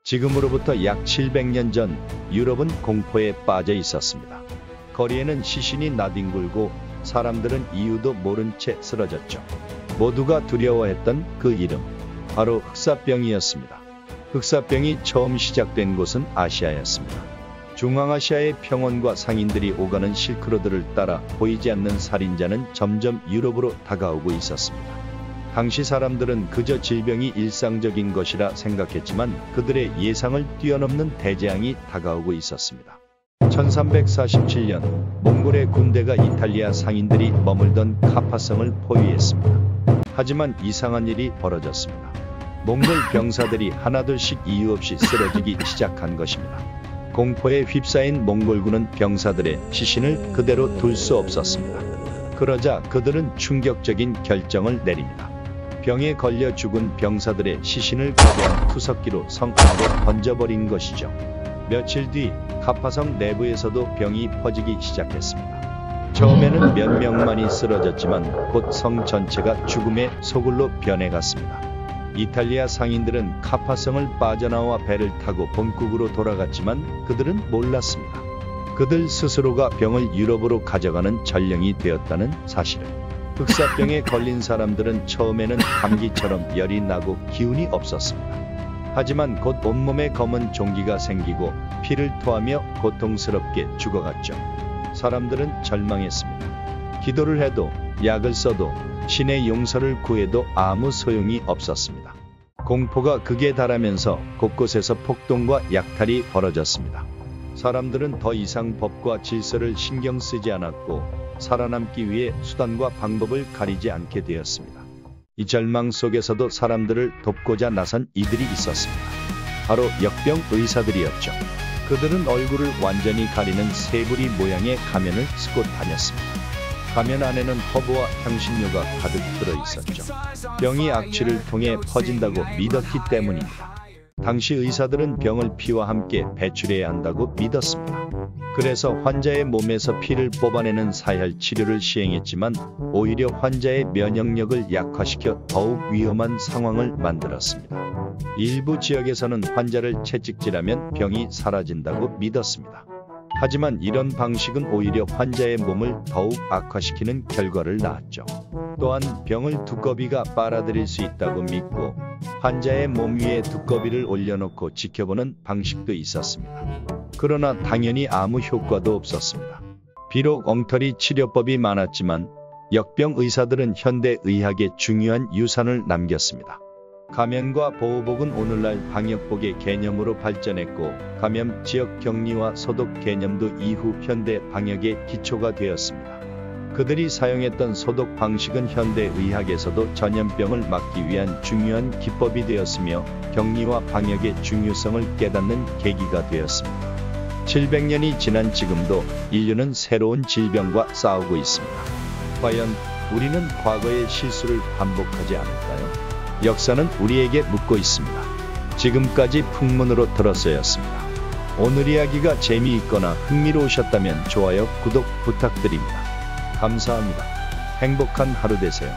지금으로부터 약 700년 전 유럽은 공포에 빠져 있었습니다. 거리에는 시신이 나뒹굴고 사람들은 이유도 모른 채 쓰러졌죠. 모두가 두려워했던 그 이름, 바로 흑사병이었습니다. 흑사병이 처음 시작된 곳은 아시아였습니다. 중앙아시아의 평원과 상인들이 오가는 실크로드를 따라 보이지 않는 살인자는 점점 유럽으로 다가오고 있었습니다. 당시 사람들은 그저 질병이 일상적인 것이라 생각했지만 그들의 예상을 뛰어넘는 대재앙이 다가오고 있었습니다. 1347년 몽골의 군대가 이탈리아 상인들이 머물던 카파성을 포위했습니다. 하지만 이상한 일이 벌어졌습니다. 몽골 병사들이 하나둘씩 이유 없이 쓰러지기 시작한 것입니다. 공포에 휩싸인 몽골군은 병사들의 시신을 그대로 둘 수 없었습니다. 그러자 그들은 충격적인 결정을 내립니다. 병에 걸려 죽은 병사들의 시신을 거대한 투석기로 성 안으로 던져버린 것이죠. 며칠 뒤 카파성 내부에서도 병이 퍼지기 시작했습니다. 처음에는 몇 명만이 쓰러졌지만 곧 성 전체가 죽음의 소굴로 변해갔습니다. 이탈리아 상인들은 카파성을 빠져나와 배를 타고 본국으로 돌아갔지만 그들은 몰랐습니다. 그들 스스로가 병을 유럽으로 가져가는 전령이 되었다는 사실을. 흑사병에 걸린 사람들은 처음에는 감기처럼 열이 나고 기운이 없었습니다. 하지만 곧 온몸에 검은 종기가 생기고 피를 토하며 고통스럽게 죽어갔죠. 사람들은 절망했습니다. 기도를 해도 약을 써도 신의 용서를 구해도 아무 소용이 없었습니다. 공포가 극에 달하면서 곳곳에서 폭동과 약탈이 벌어졌습니다. 사람들은 더 이상 법과 질서를 신경 쓰지 않았고 살아남기 위해 수단과 방법을 가리지 않게 되었습니다. 이 절망 속에서도 사람들을 돕고자 나선 이들이 있었습니다. 바로 역병 의사들이었죠. 그들은 얼굴을 완전히 가리는 새부리 모양의 가면을 쓰고 다녔습니다. 가면 안에는 허브와 향신료가 가득 들어 있었죠. 병이 악취를 통해 퍼진다고 믿었기 때문입니다. 당시 의사들은 병을 피와 함께 배출해야 한다고 믿었습니다. 그래서 환자의 몸에서 피를 뽑아내는 사혈 치료를 시행했지만 오히려 환자의 면역력을 약화시켜 더욱 위험한 상황을 만들었습니다. 일부 지역에서는 환자를 채찍질하면 병이 사라진다고 믿었습니다. 하지만 이런 방식은 오히려 환자의 몸을 더욱 악화시키는 결과를 낳았죠. 또한 병을 두꺼비가 빨아들일 수 있다고 믿고 환자의 몸 위에 두꺼비를 올려놓고 지켜보는 방식도 있었습니다. 그러나 당연히 아무 효과도 없었습니다. 비록 엉터리 치료법이 많았지만 역병 의사들은 현대 의학의 중요한 유산을 남겼습니다. 감염과 보호복은 오늘날 방역복의 개념으로 발전했고 감염 지역 격리와 소독 개념도 이후 현대 방역의 기초가 되었습니다. 그들이 사용했던 소독 방식은 현대 의학에서도 전염병을 막기 위한 중요한 기법이 되었으며 격리와 방역의 중요성을 깨닫는 계기가 되었습니다. 700년이 지난 지금도 인류는 새로운 질병과 싸우고 있습니다. 과연 우리는 과거의 실수를 반복하지 않을까요? 역사는 우리에게 묻고 있습니다. 지금까지 풍문으로 들었어였습니다. 오늘 이야기가 재미있거나 흥미로우셨다면 좋아요, 구독 부탁드립니다. 감사합니다. 행복한 하루 되세요.